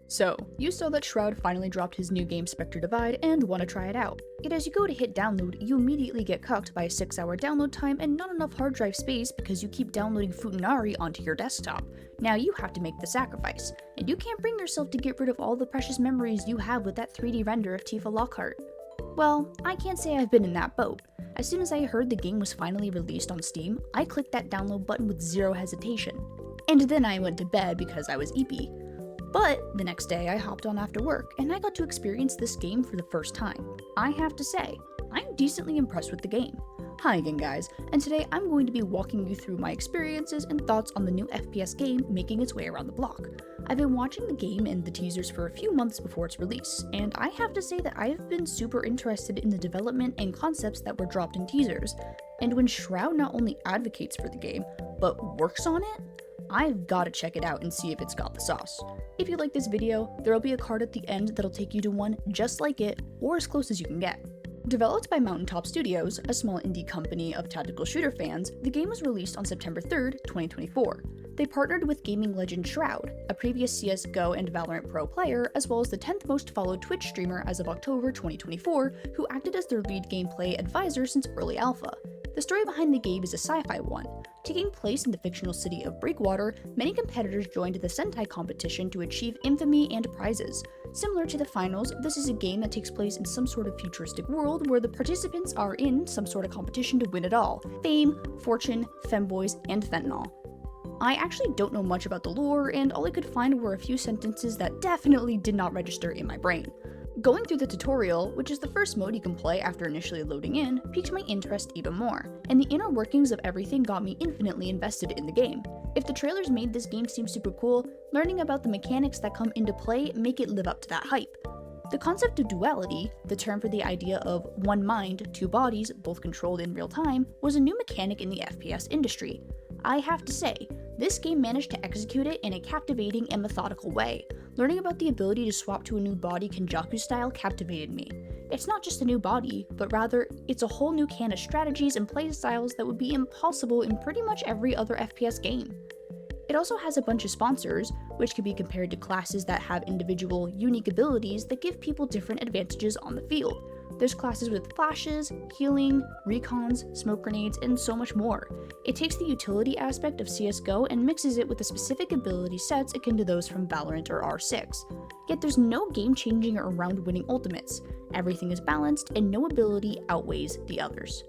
So, you saw that Shroud finally dropped his new game Spectre Divide and want to try it out. Yet as you go to hit download, you immediately get cucked by a 6-hour download time and not enough hard drive space because you keep downloading Futanari onto your desktop. Now you have to make the sacrifice, and you can't bring yourself to get rid of all the precious memories you have with that 3D render of Tifa Lockhart. Well, I can't say I've been in that boat. As soon as I heard the game was finally released on Steam, I clicked that download button with zero hesitation. And then I went to bed because I was eepy. But the next day I hopped on after work, and I got to experience this game for the first time. I have to say, I'm decently impressed with the game. Hi again guys, and today I'm going to be walking you through my experiences and thoughts on the new FPS game making its way around the block. I've been watching the game and the teasers for a few months before its release, and I have to say that I've been super interested in the development and concepts that were dropped in teasers. And when Shroud not only advocates for the game, but works on it, I've gotta check it out and see if it's got the sauce. If you like this video, there'll be a card at the end that'll take you to one just like it, or as close as you can get. Developed by Mountaintop Studios, a small indie company of tactical shooter fans, the game was released on September 3rd, 2024. They partnered with gaming legend Shroud, a previous CSGO and Valorant Pro player, as well as the 10th most followed Twitch streamer as of October 2024, who acted as their lead gameplay advisor since early alpha. The story behind the game is a sci-fi one. Taking place in the fictional city of Breakwater, many competitors joined the Sentai competition to achieve infamy and prizes. Similar to the finals, this is a game that takes place in some sort of futuristic world where the participants are in some sort of competition to win it all: fame, fortune, femboys, and fentanyl. I actually don't know much about the lore, and all I could find were a few sentences that definitely did not register in my brain. Going through the tutorial, which is the first mode you can play after initially loading in, piqued my interest even more, and the inner workings of everything got me infinitely invested in the game. If the trailers made this game seem super cool, learning about the mechanics that come into play make it live up to that hype. The concept of duality, the term for the idea of one mind, two bodies, both controlled in real time, was a new mechanic in the FPS industry. I have to say, this game managed to execute it in a captivating and methodical way. Learning about the ability to swap to a new body Kenjaku style captivated me. It's not just a new body, but rather, it's a whole new can of strategies and playstyles that would be impossible in pretty much every other FPS game. It also has a bunch of sponsors, which can be compared to classes that have individual, unique abilities that give people different advantages on the field. There's classes with flashes, healing, recons, smoke grenades, and so much more. It takes the utility aspect of CSGO and mixes it with the specific ability sets akin to those from Valorant or R6. Yet there's no game-changing or round-winning ultimates. Everything is balanced, and no ability outweighs the others.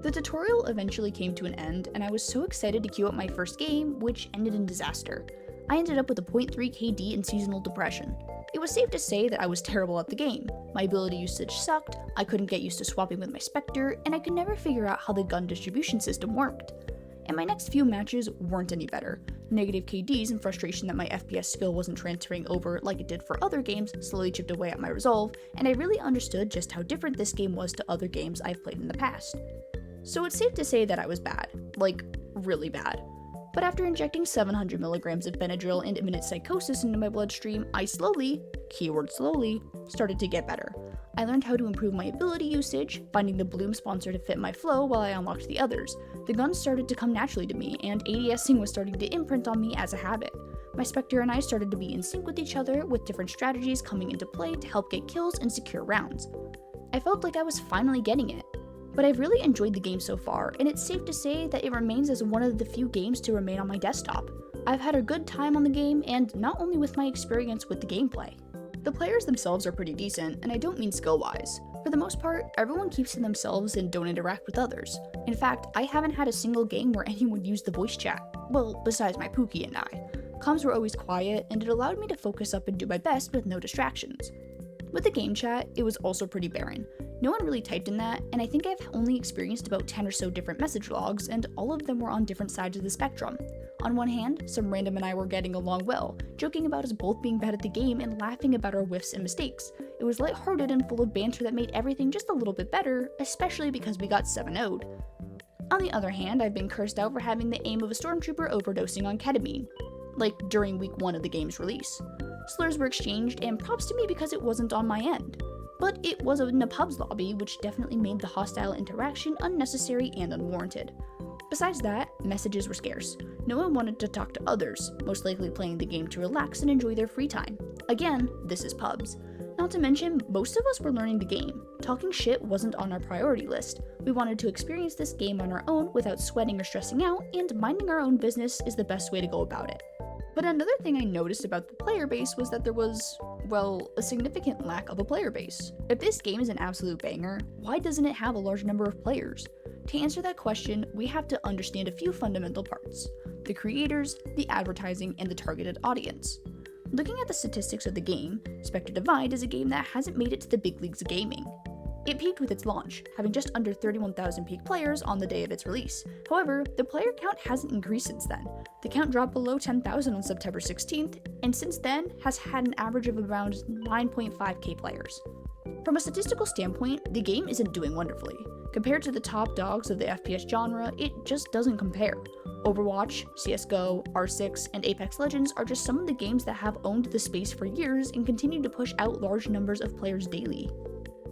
The tutorial eventually came to an end, and I was so excited to queue up my first game, which ended in disaster. I ended up with a 0.3 KD and seasonal depression. It was safe to say that I was terrible at the game. My ability usage sucked, I couldn't get used to swapping with my Spectre, and I could never figure out how the gun distribution system worked. And my next few matches weren't any better. Negative KDs and frustration that my FPS skill wasn't transferring over like it did for other games slowly chipped away at my resolve, and I really understood just how different this game was to other games I've played in the past. So it's safe to say that I was bad. Like, really bad. But after injecting 700 milligrams of Benadryl and imminent psychosis into my bloodstream, I slowly, keyword slowly, started to get better. I learned how to improve my ability usage, finding the Bloom sponsor to fit my flow while I unlocked the others. The guns started to come naturally to me, and ADSing was starting to imprint on me as a habit. My Spectre and I started to be in sync with each other, with different strategies coming into play to help get kills and secure rounds. I felt like I was finally getting it. But I've really enjoyed the game so far, and it's safe to say that it remains as one of the few games to remain on my desktop. I've had a good time on the game, and not only with my experience with the gameplay. The players themselves are pretty decent, and I don't mean skill-wise. For the most part, everyone keeps to themselves and don't interact with others. In fact, I haven't had a single game where anyone used the voice chat. Well, besides my Pookie and I. Comms were always quiet, and it allowed me to focus up and do my best with no distractions. With the game chat, it was also pretty barren. No one really typed in that, and I think I've only experienced about 10 or so different message logs, and all of them were on different sides of the spectrum. On one hand, some random and I were getting along well, joking about us both being bad at the game and laughing about our whiffs and mistakes. It was lighthearted and full of banter that made everything just a little bit better, especially because we got 7-0'd. On the other hand, I've been cursed out for having the aim of a stormtrooper overdosing on ketamine, like during week 1 of the game's release. Slurs were exchanged, and props to me because it wasn't on my end. But it was in a pub's lobby, which definitely made the hostile interaction unnecessary and unwarranted. Besides that, messages were scarce. No one wanted to talk to others, most likely playing the game to relax and enjoy their free time. Again, this is pubs. Not to mention, most of us were learning the game. Talking shit wasn't on our priority list. We wanted to experience this game on our own without sweating or stressing out, and minding our own business is the best way to go about it. But another thing I noticed about the player base was that there was, well, a significant lack of a player base. If this game is an absolute banger, why doesn't it have a large number of players? To answer that question, we have to understand a few fundamental parts: the creators, the advertising, and the targeted audience. Looking at the statistics of the game, Spectre Divide is a game that hasn't made it to the big leagues of gaming. It peaked with its launch, having just under 31,000 peak players on the day of its release. However, the player count hasn't increased since then. The count dropped below 10,000 on September 16th, and since then has had an average of around 9.5k players. From a statistical standpoint, the game isn't doing wonderfully. Compared to the top dogs of the FPS genre, it just doesn't compare. Overwatch, CSGO, R6, and Apex Legends are just some of the games that have owned the space for years and continue to push out large numbers of players daily.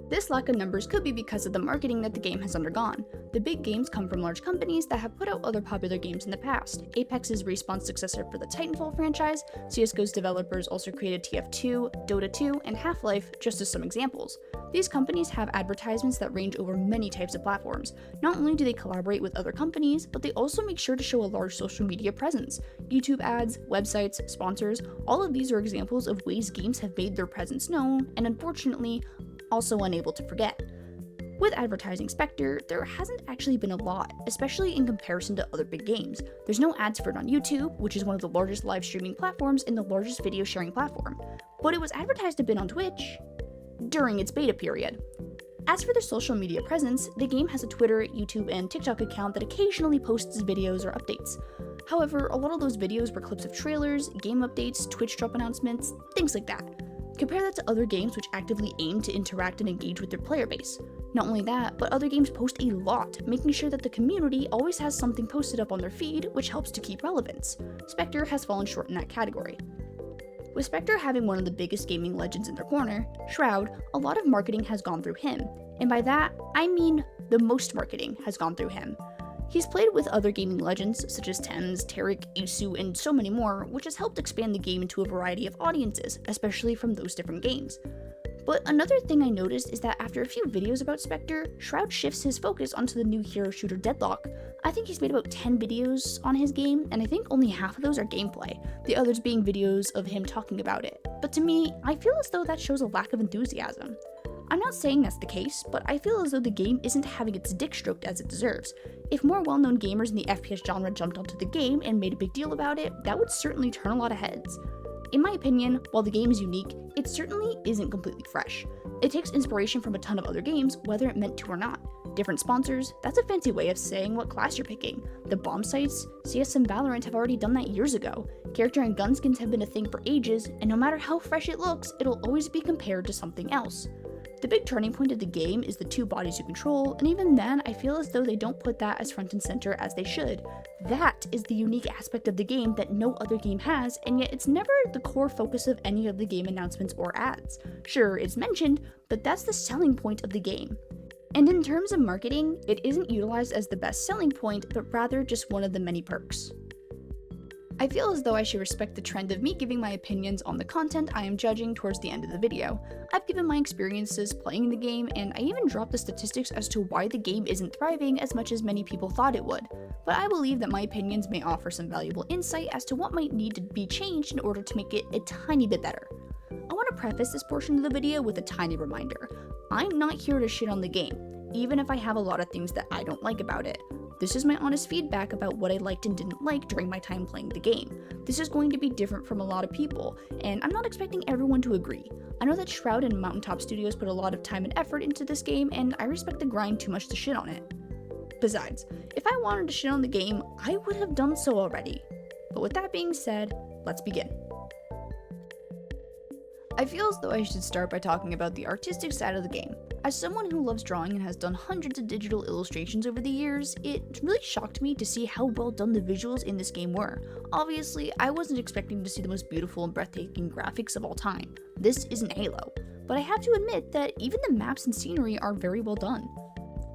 This lack of numbers could be because of the marketing that the game has undergone. The big games come from large companies that have put out other popular games in the past. Apex's Respawn's successor for the Titanfall franchise, CSGO's developers also created TF2, Dota 2, and Half-Life, just as some examples. These companies have advertisements that range over many types of platforms. Not only do they collaborate with other companies, but they also make sure to show a large social media presence. YouTube ads, websites, sponsors, all of these are examples of ways games have made their presence known, and unfortunately, also unable to forget. With advertising Spectre, there hasn't actually been a lot, especially in comparison to other big games. There's no ads for it on YouTube, which is one of the largest live streaming platforms and the largest video sharing platform, but it was advertised a bit on Twitch during its beta period. As for their social media presence, the game has a Twitter, YouTube, and TikTok account that occasionally posts videos or updates. However, a lot of those videos were clips of trailers, game updates, Twitch drop announcements, things like that. Compare that to other games which actively aim to interact and engage with their player base. Not only that, but other games post a lot, making sure that the community always has something posted up on their feed, which helps to keep relevance. Spectre has fallen short in that category. With Spectre having one of the biggest gaming legends in their corner, Shroud, a lot of marketing has gone through him. And by that, I mean the most marketing has gone through him. He's played with other gaming legends such as Thames, Tarek, Isu, and so many more, which has helped expand the game into a variety of audiences, especially from those different games. But another thing I noticed is that after a few videos about Spectre, Shroud shifts his focus onto the new hero shooter Deadlock. I think he's made about 10 videos on his game, and I think only half of those are gameplay, the others being videos of him talking about it. But to me, I feel as though that shows a lack of enthusiasm. I'm not saying that's the case, but I feel as though the game isn't having its dick stroked as it deserves. If more well-known gamers in the FPS genre jumped onto the game and made a big deal about it, that would certainly turn a lot of heads. In my opinion, while the game is unique, it certainly isn't completely fresh. It takes inspiration from a ton of other games, whether it meant to or not. Different sponsors, that's a fancy way of saying what class you're picking. The bomb sites, CS and Valorant have already done that years ago. Character and gun skins have been a thing for ages, and no matter how fresh it looks, it'll always be compared to something else. The big turning point of the game is the two bodies you control, and even then, I feel as though they don't put that as front and center as they should. That is the unique aspect of the game that no other game has, and yet it's never the core focus of any of the game announcements or ads. Sure, it's mentioned, but that's the selling point of the game. And in terms of marketing, it isn't utilized as the best selling point, but rather just one of the many perks. I feel as though I should respect the trend of me giving my opinions on the content I am judging towards the end of the video. I've given my experiences playing the game, and I even dropped the statistics as to why the game isn't thriving as much as many people thought it would. But I believe that my opinions may offer some valuable insight as to what might need to be changed in order to make it a tiny bit better. I want to preface this portion of the video with a tiny reminder. I'm not here to shit on the game, even if I have a lot of things that I don't like about it. This is my honest feedback about what I liked and didn't like during my time playing the game. This is going to be different from a lot of people, and I'm not expecting everyone to agree. I know that Shroud and Mountaintop Studios put a lot of time and effort into this game, and I respect the grind too much to shit on it. Besides, if I wanted to shit on the game, I would have done so already. But with that being said, let's begin. I feel as though I should start by talking about the artistic side of the game. As someone who loves drawing and has done hundreds of digital illustrations over the years, it really shocked me to see how well done the visuals in this game were. Obviously, I wasn't expecting to see the most beautiful and breathtaking graphics of all time. This isn't Halo, but I have to admit that even the maps and scenery are very well done.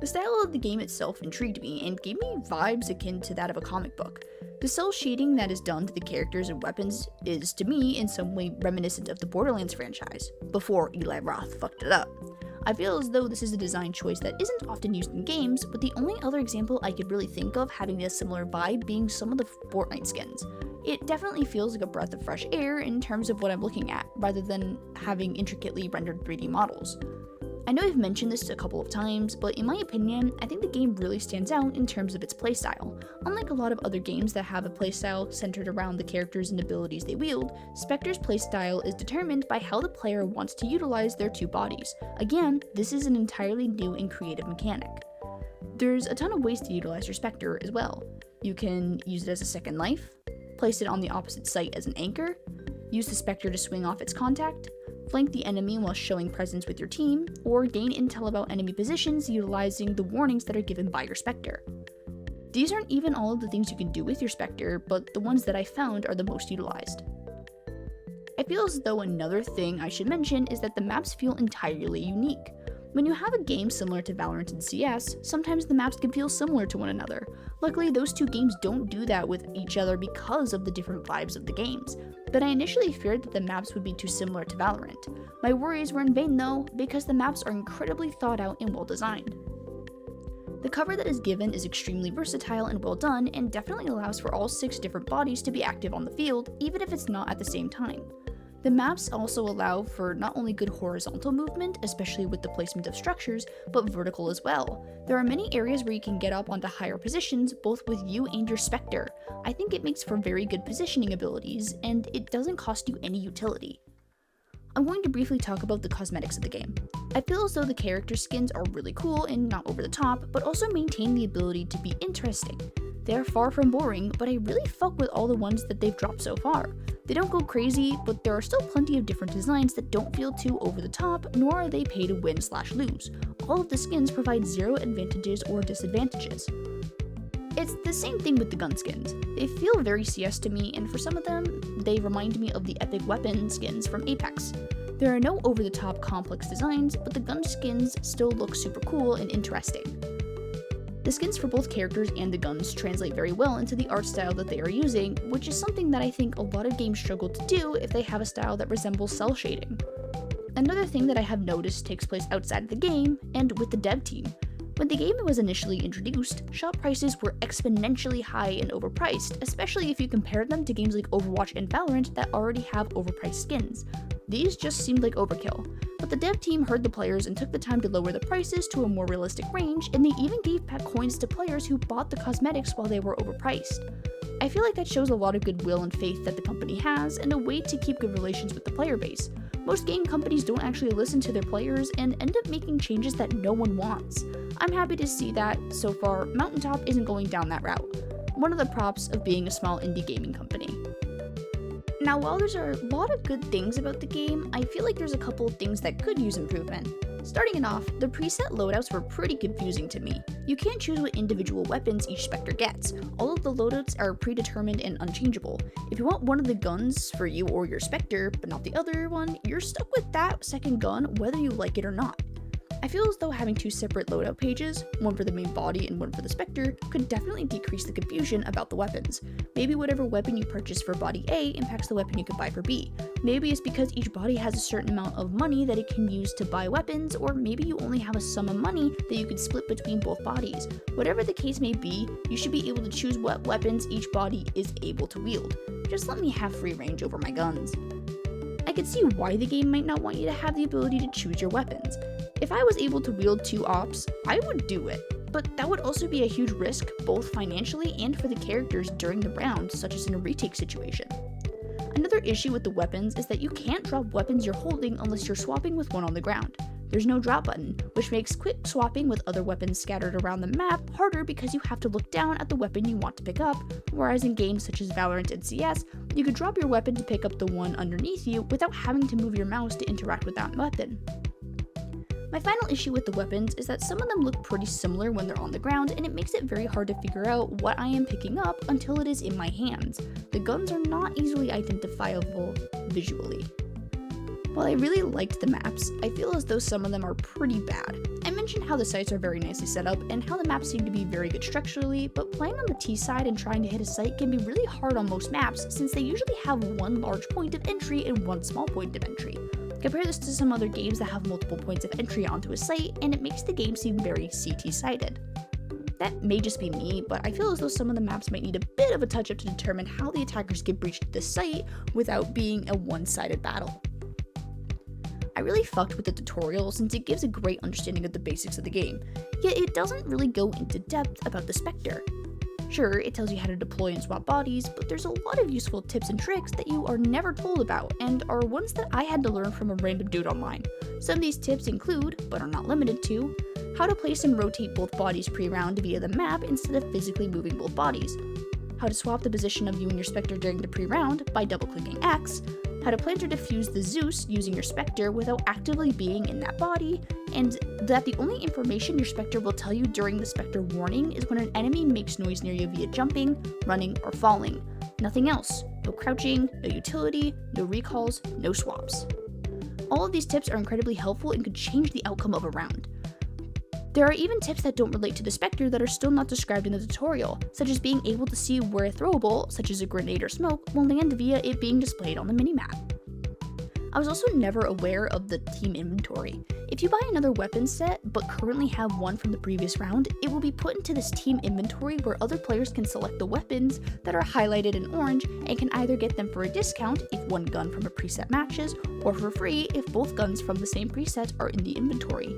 The style of the game itself intrigued me and gave me vibes akin to that of a comic book. The cell shading that is done to the characters and weapons is, to me, in some way reminiscent of the Borderlands franchise, before Eli Roth fucked it up. I feel as though this is a design choice that isn't often used in games, with the only other example I could really think of having a similar vibe being some of the Fortnite skins. It definitely feels like a breath of fresh air in terms of what I'm looking at, rather than having intricately rendered 3D models. I know I've mentioned this a couple of times, but in my opinion, I think the game really stands out in terms of its playstyle. Unlike a lot of other games that have a playstyle centered around the characters and abilities they wield, Spectre's playstyle is determined by how the player wants to utilize their two bodies. Again, this is an entirely new and creative mechanic. There's a ton of ways to utilize your Spectre as well. You can use it as a second life, place it on the opposite site as an anchor, use the Spectre to swing off its contact, flank the enemy while showing presence with your team, or gain intel about enemy positions utilizing the warnings that are given by your Spectre. These aren't even all of the things you can do with your Spectre, but the ones that I found are the most utilized. I feel as though another thing I should mention is that the maps feel entirely unique. When you have a game similar to Valorant and CS, sometimes the maps can feel similar to one another. Luckily, those two games don't do that with each other because of the different vibes of the games, but I initially feared that the maps would be too similar to Valorant. My worries were in vain though, because the maps are incredibly thought out and well designed. The cover that is given is extremely versatile and well done, and definitely allows for all 6 different bodies to be active on the field, even if it's not at the same time. The maps also allow for not only good horizontal movement, especially with the placement of structures, but vertical as well. There are many areas where you can get up onto higher positions, both with you and your Spectre. I think it makes for very good positioning abilities, and it doesn't cost you any utility. I'm going to briefly talk about the cosmetics of the game. I feel as though the character skins are really cool and not over the top, but also maintain the ability to be interesting. They are far from boring, but I really fuck with all the ones that they've dropped so far. They don't go crazy, but there are still plenty of different designs that don't feel too over the top, nor are they pay to win/lose. All of the skins provide 0 advantages or disadvantages. It's the same thing with the gun skins. They feel very CS to me, and for some of them, they remind me of the epic weapon skins from Apex. There are no over-the-top complex designs, but the gun skins still look super cool and interesting. The skins for both characters and the guns translate very well into the art style that they are using, which is something that I think a lot of games struggle to do if they have a style that resembles cell shading. Another thing that I have noticed takes place outside of the game, and with the dev team. When the game was initially introduced, shop prices were exponentially high and overpriced, especially if you compare them to games like Overwatch and Valorant that already have overpriced skins. These just seemed like overkill, but the dev team heard the players and took the time to lower the prices to a more realistic range, and they even gave back coins to players who bought the cosmetics while they were overpriced. I feel like that shows a lot of goodwill and faith that the company has, and a way to keep good relations with the player base. Most game companies don't actually listen to their players and end up making changes that no one wants. I'm happy to see that, so far, Mountaintop isn't going down that route. One of the props of being a small indie gaming company. Now, while there's a lot of good things about the game, I feel like there's a couple of things that could use improvement. Starting it off, the preset loadouts were pretty confusing to me. You can't choose what individual weapons each Spectre gets. All of the loadouts are predetermined and unchangeable. If you want one of the guns for you or your Spectre, but not the other one, you're stuck with that second gun whether you like it or not. I feel as though having 2 separate loadout pages, one for the main body and one for the Spectre, could definitely decrease the confusion about the weapons. Maybe whatever weapon you purchase for body A impacts the weapon you could buy for B. Maybe it's because each body has a certain amount of money that it can use to buy weapons, or maybe you only have a sum of money that you could split between both bodies. Whatever the case may be, you should be able to choose what weapons each body is able to wield. Just let me have free range over my guns. I could see why the game might not want you to have the ability to choose your weapons. If I was able to wield 2 ops, I would do it, but that would also be a huge risk both financially and for the characters during the round, such as in a retake situation. Another issue with the weapons is that you can't drop weapons you're holding unless you're swapping with one on the ground. There's no drop button, which makes quick swapping with other weapons scattered around the map harder because you have to look down at the weapon you want to pick up, whereas in games such as Valorant and CS, you could drop your weapon to pick up the one underneath you without having to move your mouse to interact with that weapon. My final issue with the weapons is that some of them look pretty similar when they're on the ground, and it makes it very hard to figure out what I am picking up until it is in my hands. The guns are not easily identifiable visually. While I really liked the maps, I feel as though some of them are pretty bad. I mentioned mentioned how the sites are very nicely set up and how the maps seem to be very good structurally, but playing on the T side and trying to hit a site can be really hard on most maps since they usually have one large point of entry and one small point of entry. Compare this to some other games that have multiple points of entry onto a site, and it makes the game seem very CT-sided. That may just be me, but I feel as though some of the maps might need a bit of a touch-up to determine how the attackers get breached at this site without being a one-sided battle. I really fucked with the tutorial since it gives a great understanding of the basics of the game, yet it doesn't really go into depth about the Spectre. Sure, it tells you how to deploy and swap bodies, but there's a lot of useful tips and tricks that you are never told about, and are ones that I had to learn from a random dude online. Some of these tips include, but are not limited to, how to place and rotate both bodies pre-round via the map instead of physically moving both bodies, how to swap the position of you and your Spectre during the pre-round by double-clicking X, how to plant or defuse the Zeus using your Spectre without actively being in that body, and that the only information your Spectre will tell you during the Spectre warning is when an enemy makes noise near you via jumping, running, or falling. Nothing else. No crouching, no utility, no recalls, no swaps. All of these tips are incredibly helpful and could change the outcome of a round. There are even tips that don't relate to the Spectre that are still not described in the tutorial, such as being able to see where a throwable, such as a grenade or smoke, will land via it being displayed on the minimap. I was also never aware of the team inventory. If you buy another weapon set, but currently have one from the previous round, it will be put into this team inventory where other players can select the weapons that are highlighted in orange and can either get them for a discount if one gun from a preset matches, or for free if both guns from the same preset are in the inventory.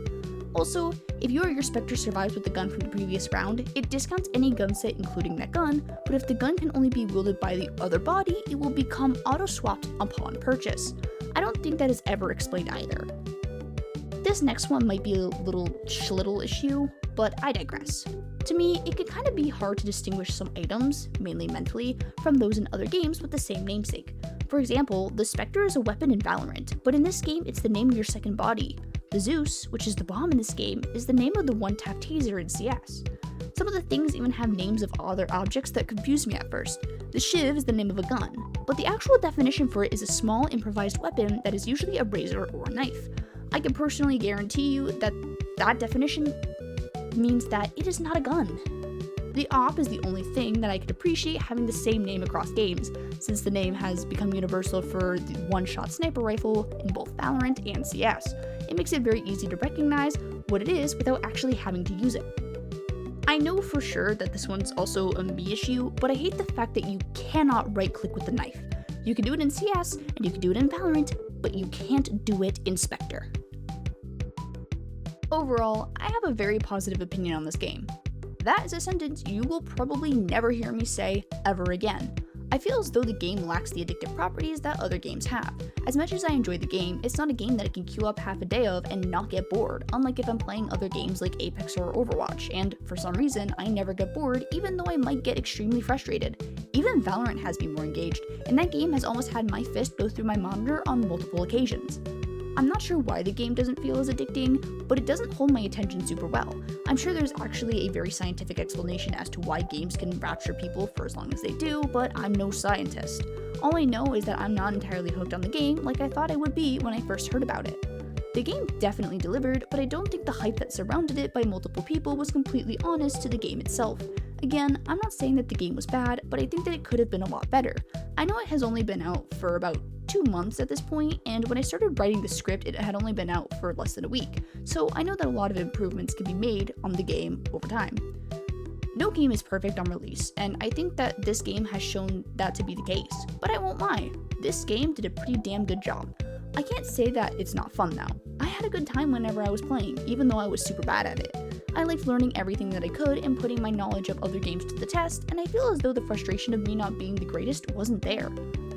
Also, if you or your Spectre survives with the gun from the previous round, it discounts any gun set including that gun, but if the gun can only be wielded by the other body, it will become auto-swapped upon purchase. I don't think that is ever explained either. This next one might be a little schlittle issue, but I digress. To me, it can kind of be hard to distinguish some items, mainly mentally, from those in other games with the same namesake. For example, the Spectre is a weapon in Valorant, but in this game it's the name of your second body. The Zeus, which is the bomb in this game, is the name of the one-tap taser in CS. Some of the things even have names of other objects that confused me at first. The Shiv is the name of a gun, but the actual definition for it is a small improvised weapon that is usually a razor or a knife. I can personally guarantee you that that definition means that it is not a gun. The op is the only thing that I could appreciate having the same name across games, since the name has become universal for the one-shot sniper rifle in both Valorant and CS. It makes it very easy to recognize what it is without actually having to use it. I know for sure that this one's also a me issue, but I hate the fact that you cannot right-click with the knife. You can do it in CS, and you can do it in Valorant, but you can't do it in Spectre. Overall, I have a very positive opinion on this game. That is a sentence you will probably never hear me say ever again. I feel as though the game lacks the addictive properties that other games have. As much as I enjoy the game, it's not a game that I can queue up half a day of and not get bored, unlike if I'm playing other games like Apex or Overwatch, and for some reason, I never get bored even though I might get extremely frustrated. Even Valorant has me more engaged, and that game has almost had my fist go through my monitor on multiple occasions. I'm not sure why the game doesn't feel as addicting, but it doesn't hold my attention super well. I'm sure there's actually a very scientific explanation as to why games can rapture people for as long as they do, but I'm no scientist. All I know is that I'm not entirely hooked on the game like I thought I would be when I first heard about it. The game definitely delivered, but I don't think the hype that surrounded it by multiple people was completely honest to the game itself. Again, I'm not saying that the game was bad, but I think that it could have been a lot better. I know it has only been out for about 2 months at this point, and when I started writing the script, it had only been out for less than a week, so I know that a lot of improvements can be made on the game over time. No game is perfect on release, and I think that this game has shown that to be the case, but I won't lie, this game did a pretty damn good job. I can't say that it's not fun though. I had a good time whenever I was playing, even though I was super bad at it. I liked learning everything that I could and putting my knowledge of other games to the test, and I feel as though the frustration of me not being the greatest wasn't there.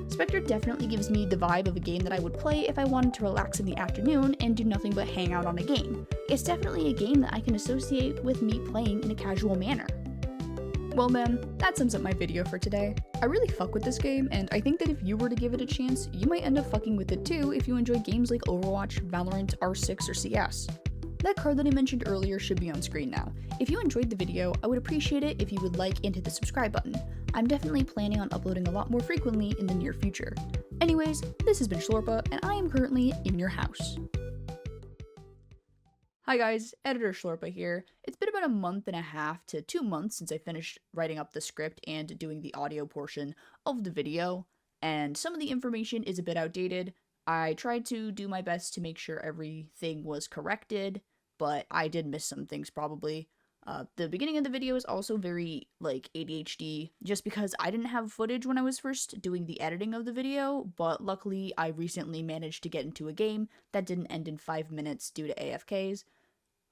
Spectre definitely gives me the vibe of a game that I would play if I wanted to relax in the afternoon and do nothing but hang out on a game. It's definitely a game that I can associate with me playing in a casual manner. Well man, that sums up my video for today. I really fuck with this game, and I think that if you were to give it a chance, you might end up fucking with it too if you enjoy games like Overwatch, Valorant, R6, or CS. That card that I mentioned earlier should be on screen now. If you enjoyed the video, I would appreciate it if you would like and hit the subscribe button. I'm definitely planning on uploading a lot more frequently in the near future. Anyways, this has been Schlorpa, and I am currently in your house. Hi guys, Editor Schlorpa here. It's been about a month and a half to 2 months since I finished writing up the script and doing the audio portion of the video, and some of the information is a bit outdated. I tried to do my best to make sure everything was corrected, but I did miss some things probably. The beginning of the video is also very, ADHD, just because I didn't have footage when I was first doing the editing of the video, but luckily I recently managed to get into a game that didn't end in 5 minutes due to AFKs.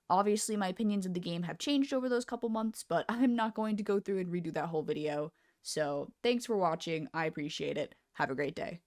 Obviously, my opinions of the game have changed over those couple months, but I'm not going to go through and redo that whole video. So, thanks for watching, I appreciate it. Have a great day.